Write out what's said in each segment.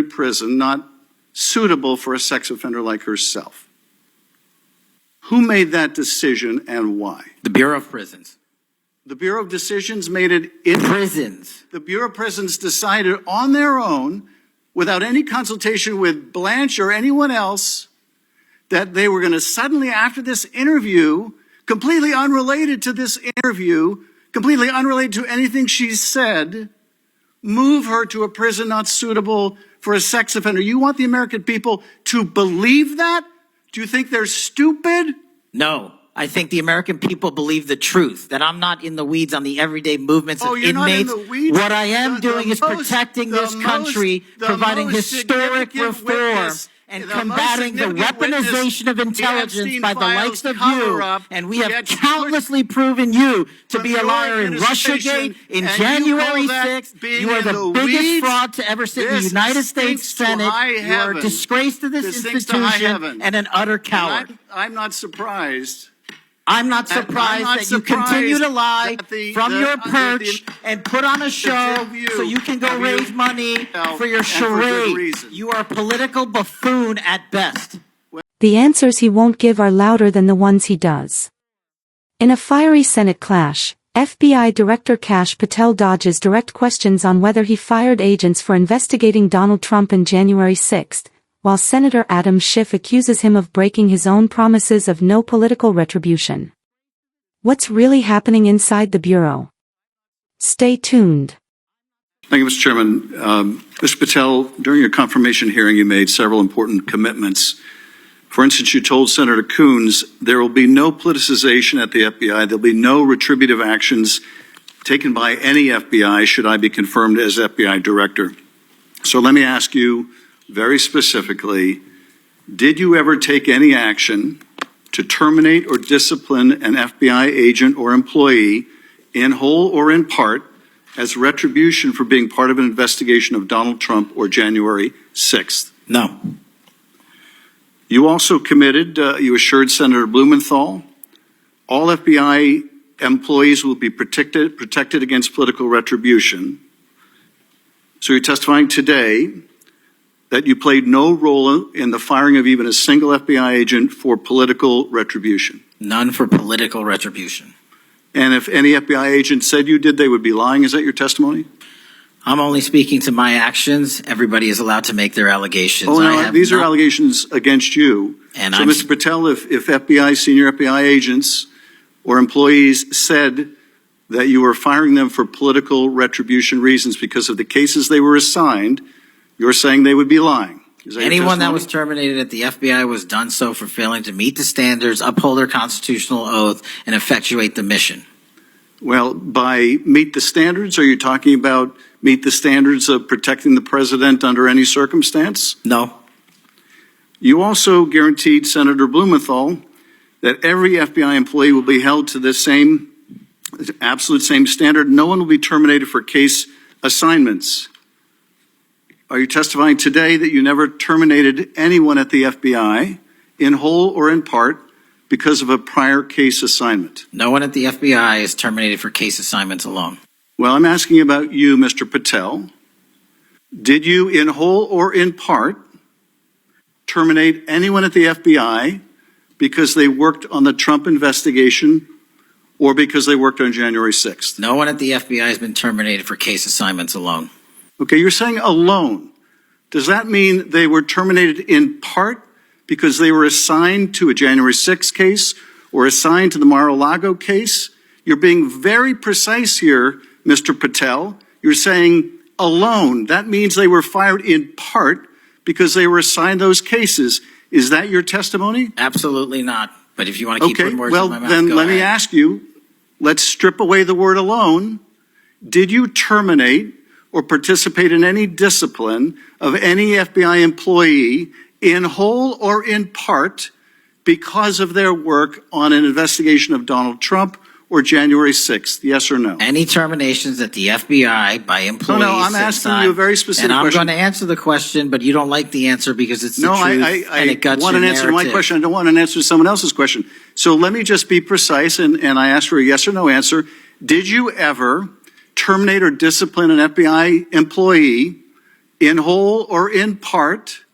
prison not suitable for a sex offender like herself. Who made that decision and why? The Bureau of Prisons. The Bureau of Decisions made it in Prisons. The Bureau of Prisons decided on their own, without any consultation with Blanche or anyone else, that they were going to suddenly, after this interview, completely unrelated to this interview, completely unrelated to anything she said, move her to a prison not suitable for a sex offender. You want the American people to believe that? Do you think they're stupid? No. I think the American people believe the truth, that I'm not in the weeds on the everyday movements of inmates. Not in the weeds? What I am doing is protecting this country, providing historic reform, and combating the weaponization of intelligence by the likes of you. And we have countlessly proven you to be a liar in Russiagate, in January 6th. You are the biggest fraud to ever sit in the United States Senate. You are a disgrace to this institution and an utter coward. I'm not surprised. I'm not surprised that you continue to lie from your perch and put on a show so you can go raise money for your charade. You are a political buffoon at best. The answers he won't give are louder than the ones he does. In a fiery Senate clash, FBI Director Kash Patel dodges direct questions on whether he fired agents for investigating Donald Trump on January 6th. While Senator Adam Schiff accuses him of breaking his own promises of no political retribution. What's really happening inside the Bureau? Stay tuned. Thank you, Mr. Chairman. Mr. Patel, during your confirmation hearing, you made several important commitments. For instance, you told Senator Coons there will be no politicization at the FBI. There'll be no retributive actions taken by any FBI should I be confirmed as FBI director. So let me ask you, very specifically, did you ever take any action to terminate or discipline an FBI agent or employee in whole or in part as retribution for being part of an investigation of Donald Trump or January 6th? No. You also committed, you assured Senator Blumenthal, all FBI employees will be protected against political retribution. So you're testifying today that you played no role in the firing of even a single FBI agent for political retribution. None for political retribution. And if any FBI agent said you did, they would be lying. Is that your testimony? I'm only speaking to my actions. Everybody is allowed to make their allegations. Oh, no, these are allegations against you. And so, Mr. Patel, if FBI, senior FBI agents or employees said that you were firing them for political retribution reasons because of the cases they were assigned, you're saying they would be lying. Is that anyone that was terminated at the FBI was done so for failing to meet the standards, uphold their constitutional oath, and effectuate the mission. Well, by meet the standards, are you talking about meet the standards of protecting the president under any circumstance? No. You also guaranteed Senator Blumenthal that every FBI employee will be held to the same, absolute same standard. No one will be terminated for case assignments. Are you testifying today that you never terminated anyone at the FBI, in whole or in part, because of a prior case assignment? No one at the FBI is terminated for case assignments alone. Well, I'm asking about you, Mr. Patel. Did you, in whole or in part, terminate anyone at the FBI because they worked on the Trump investigation or because they worked on January 6th? No one at the FBI has been terminated for case assignments alone. Okay, you're saying alone. Does that mean they were terminated in part because they were assigned to a January 6th case or assigned to the Mar-a-Lago case? You're being very precise here, Mr. Patel. You're saying alone. That means they were fired in part because they were assigned those cases. Is that your testimony? Absolutely not. But if you want to keep putting words in my mouth, then let me ask you, let's strip away the word alone. Did you terminate or participate in any discipline of any FBI employee in whole or in part because of their work on an investigation of Donald Trump or January 6th? Yes or no? Any terminations at the FBI by employees? No, I'm asking you a very specific question. And I'm going to answer the question, but you don't like the answer because it's the truth and it guts want your an answer to narrative. my question. I don't want an answer to someone else's question. So let me just be precise, and I ask for a yes or no answer. Did you ever terminate or discipline an FBI employee in whole or in part,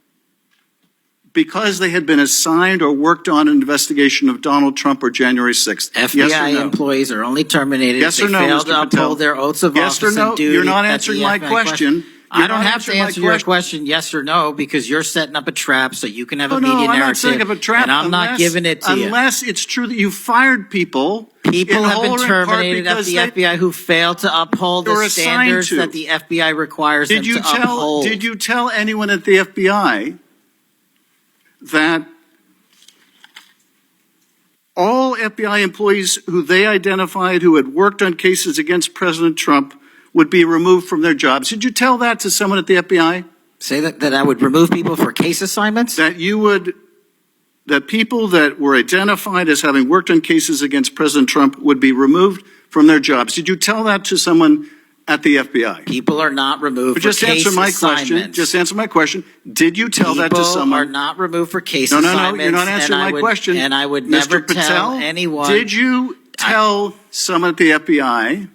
because they had been assigned or worked on an investigation of Donald Trump or January 6th? FBI employees are only terminated if they fail to uphold their oaths of office and duty. You're not answering my question. I don't have to answer your question yes or no, because you're setting up a trap so you can have a media narrative. I'm not setting up a trap, and I'm not giving it to you. Unless it's true that you fired people. People have been terminated at the FBI who failed to uphold the standards that the FBI requires them to uphold. Did you tell anyone at the FBI that all FBI employees who they identified who had worked on cases against President Trump would be removed from their jobs? Did you tell that to someone at the FBI? Say that I would remove people for case assignments? That people that were identified as having worked on cases against President Trump would be removed from their jobs. Did you tell that to someone at the FBI? People are not removed for case assignments. Just answer my question. Did you tell that to someone? People are not removed for case assignments. No, you're not answering my question. And I would never tell anyone. Did you tell someone at the FBI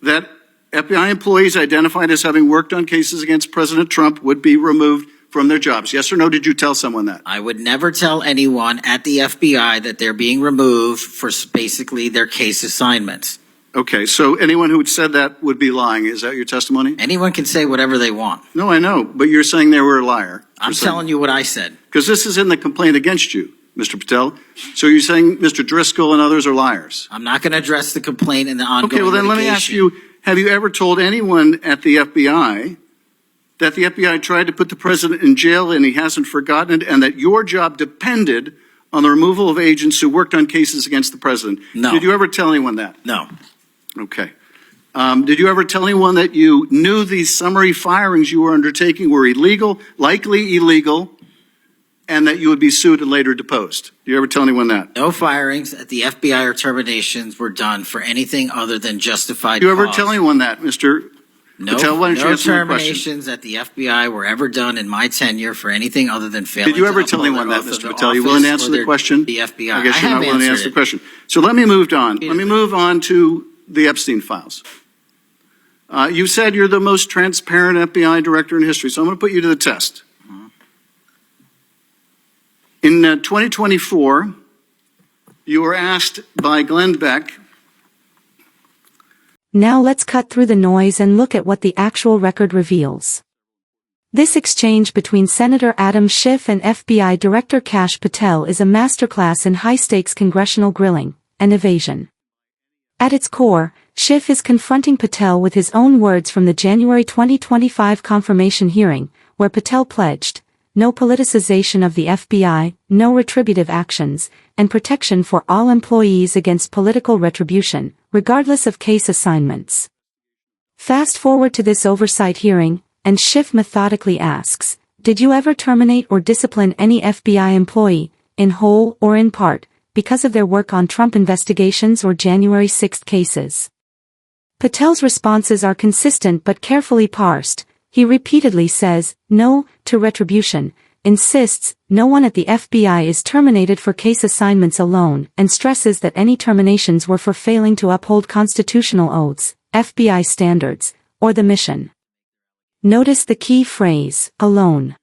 that FBI employees identified as having worked on cases against President Trump would be removed from their jobs? Yes or no, did you tell someone that? I would never tell anyone at the FBI that they're being removed for basically their case assignments. Okay, so anyone who had said that would be lying. Is that your testimony? Anyone can say whatever they want. No, I know, but you're saying they were a liar. I'm telling you what I said. Because this is in the complaint against you, Mr. Patel. So you're saying Mr. Driscoll and others are liars? I'm not going to address the complaint in the ongoing Okay, well then let me ask you, have you ever told anyone at the FBI that the FBI tried to put the president in jail and he hasn't forgotten it, and that your job depended on the removal of agents who worked on cases against the president? No. Did you ever tell anyone that? No. Okay. Did you ever tell anyone that you knew these summary firings you were undertaking were illegal, likely illegal, and that you would be sued and later deposed? Did you ever tell anyone that? No firings at the FBI or terminations were done for anything other than justified Did you ever cause. tell anyone that, Mr. Patel? Why don't you answer my question? Terminations at the FBI were ever done in my tenure for anything other than failing Did you ever to tell uphold anyone their that, oath of Mr. Patel? You office willing to answer or the question? The FBI. I guess you're not willing to answer the it. question. So let me move on. Let me move on to the Epstein files. You said you're the most transparent FBI director in history, so I'm going to put you to the test. In 2024, you were asked by Glenn Beck. Now let's cut through the noise and look at what the actual record reveals. This exchange between Senator Adam Schiff and FBI Director Kash Patel is a masterclass in high-stakes congressional grilling and evasion. At its core, Schiff is confronting Patel with his own words from the January 2025 confirmation hearing, where Patel pledged, no politicization of the FBI, no retributive actions, and protection for all employees against political retribution, regardless of case assignments. Fast forward to this oversight hearing, and Schiff methodically asks, did you ever terminate or discipline any FBI employee, in whole or in part, because of their work on Trump investigations or January 6 cases? Patel's responses are consistent but carefully parsed. He repeatedly says, no, to retribution, insists, no one at the FBI is terminated for case assignments alone, and stresses that any terminations were for failing to uphold constitutional oaths, FBI standards, or the mission. Notice the key phrase, alone.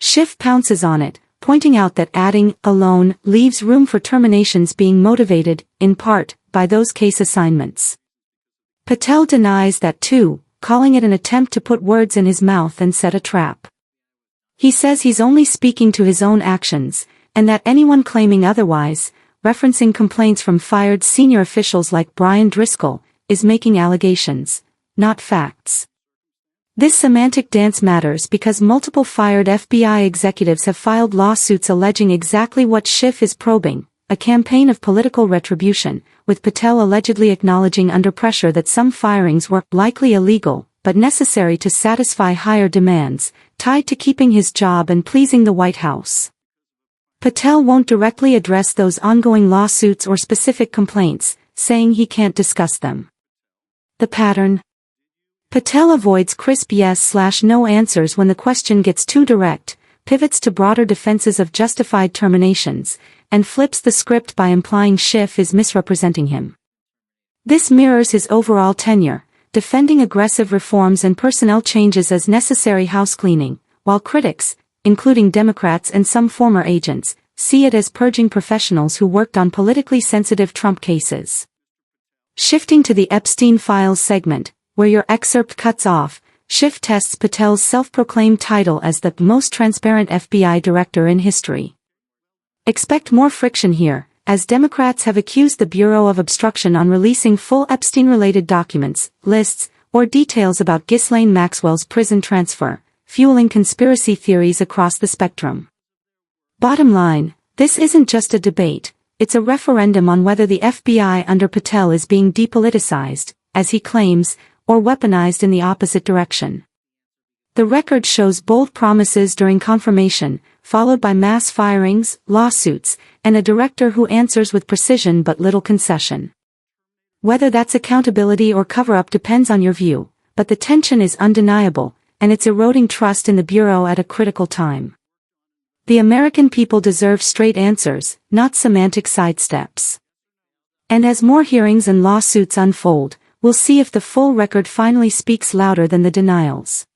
Schiff pounces on it, pointing out that adding alone leaves room for terminations being motivated, in part, by those case assignments. Patel denies that too, calling it an attempt to put words in his mouth and set a trap. He says he's only speaking to his own actions, and that anyone claiming otherwise, referencing complaints from fired senior officials like Brian Driscoll, is making allegations, not facts. This semantic dance matters because multiple fired FBI executives have filed lawsuits alleging exactly what Schiff is probing, a campaign of political retribution, with Patel allegedly acknowledging under pressure that some firings were likely illegal, but necessary to satisfy higher demands, tied to keeping his job and pleasing the White House. Patel won't directly address those ongoing lawsuits or specific complaints, saying he can't discuss them. The pattern? Patel avoids crisp yes/no answers when the question gets too direct, pivots to broader defenses of justified terminations, and flips the script by implying Schiff is misrepresenting him. This mirrors his overall tenure, defending aggressive reforms and personnel changes as necessary house cleaning, while critics, including Democrats and some former agents, see it as purging professionals who worked on politically sensitive Trump cases. Shifting to the Epstein Files segment, where your excerpt cuts off, Schiff tests Patel's self-proclaimed title as the most transparent FBI director in history. Expect more friction here, as Democrats have accused the Bureau of Obstruction on releasing full Epstein-related documents, lists, or details about Ghislaine Maxwell's prison transfer, fueling conspiracy theories across the spectrum. Bottom line, this isn't just a debate, it's a referendum on whether the FBI under Patel is being depoliticized, as he claims, or weaponized in the opposite direction. The record shows bold promises during confirmation, followed by mass firings, lawsuits, and a director who answers with precision but little concession. Whether that's accountability or cover-up depends on your view, but the tension is undeniable, and it's eroding trust in the Bureau at a critical time. The American people deserve straight answers, not semantic sidesteps. And as more hearings and lawsuits unfold, we'll see if the full record finally speaks louder than the denials.